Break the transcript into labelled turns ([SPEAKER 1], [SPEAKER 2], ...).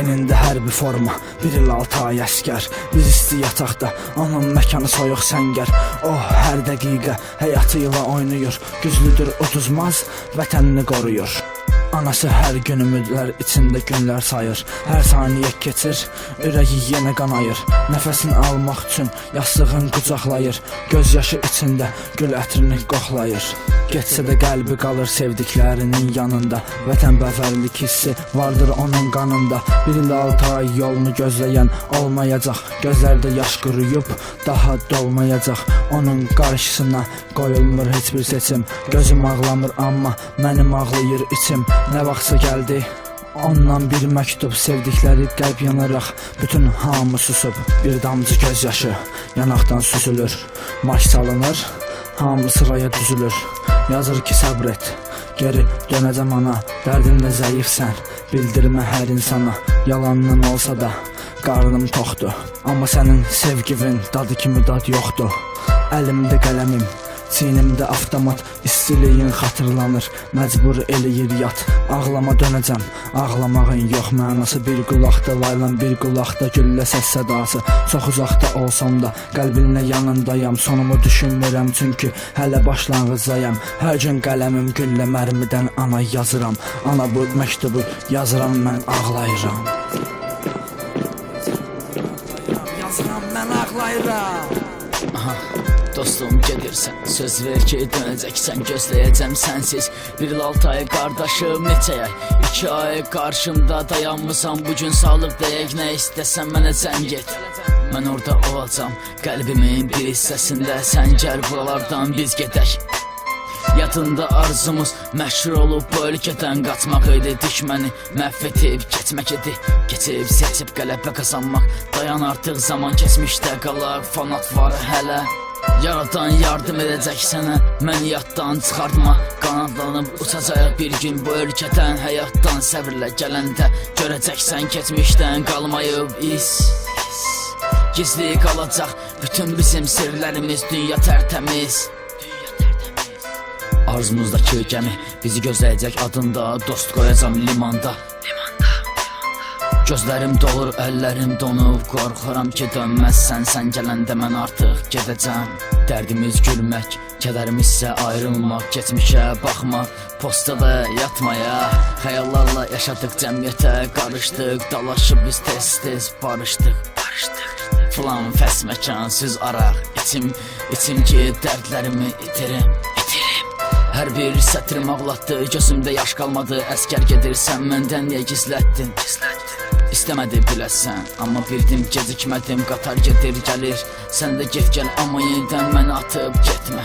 [SPEAKER 1] Beynində hərbi forma, 1 il 6 ay əskər. Biz isti yataqda, onun məkanı soyuq səngər. O hər dəqiqə həyatı ilə oynayır, güclüdür, uduzmaz, vətənini qoruyur. Anası hər gün ümidlər içində günlər sayır. Hər saniyə keçir, ürəyi yenə qanayır. Nəfəsini almaq üçün yastığın qucaqlayır. Göz yaşı içində gül ətrini qoxlayır. Getsə də qəlbi qalır sevdiklərinin yanında. Vətənpərvərlik hissi vardır onun qanında. 1 il 6 ay yolunu gözləyən olmayacaq. Gözlərdə yaş quruyub daha dolmayacaq. Onun qarşısına qoyulmur heç bir seçim. Gözüm ağlamır amma mənim ağlayır içim. Nə vaxtsa gəldi ondan bir məktub, sevdikləri qəlb yanaraq bütün hamı susub. Bir damcı göz yaşı yanaqdan süzülür, marş salınır, hamı sıraya düzülür. Yazır ki səbr et, geri dönəcəm ana, dərdinlə zəifsən, bildirmə hər insana. Yalandan olsa da qarnım toxdur, amma sənin sevgivin dadı kimi dad yoxdur. Əlimdə qələmim, çiynimdə avtomat, istiliyin xatırlanır, məcbur eləyir yat. Ağlama dönəcəm, ağlamağın yox mənası. Bir qulaqda laylan, bir qulaqda güllə səs sədası. Çox uzaqda olsam da qəlbinlə yanındayam. Sonumu düşünmürəm çünki hələ başlanğıcdayam. Hər gün qələmim güllə mərmidən ana yazıram. Ana bu məktubu yazıram, mən ağlayıram. Yazıram, mən ağlayıram.
[SPEAKER 2] Aha, dostum gedirsən, söz ver ki dönəcəksən, gözləyəcəm sənsiz. 1 il 6 ay qardaşım, neçə ay, 2 ay qarşımda dayanmısan. Bugün sağlıq deyək, nə istəsən mənə zəng et, mən orada olacam. Qəlbimin bir hissəsində, sən gəl buralardan biz gedək. Yadında arzumuz məşhur olub bu ölkədən qaçmaq idi. Düşməni məhv edib keçmək idi, keçib seçib qələbə qazanmaq. Dayan artıq, zaman keçmişdə qalaq, fanat var hələ. Yaradan yardım edəcək sənə, məni yaddan çıxartma. Qanadlanıb uçacaq bir gün bu ölkədən, həyatdan səbirlə gələndə görəcəksən keçmişdən qalmayıb iz. Gizli qalacaq bütün bizim sirlərimiz, dünya tərtəmiz. Arzumuzdakı gəmi bizi gözləyəcək, adında dost qoyacam limanda. Gözlərim dolur, əllərim donub, qorxuram ki dönməzsən. Sən gələndə mən artıq gedəcəm. Dərdimiz gülmək, kədərimizsə ayrılmaq, keçmişə baxmaq, postada yatmaya. Xəyallarla yaşadıq cəmiyyətə, qarışdıq, dalaşıb biz tez-tez barışdıq. Filan fəs məkansız araq, içim ki dərdlərimi itirim. Hər bir sətrim ağlatdı, gözümdə yaş qalmadı. Əskər gedirsən, məndən niyə gizlətdin? İstəmədi biləsən, amma bildim gecikmədim. Qatar gedir gəlir, sən də get gəl, amma yenidən məni atıb getmə.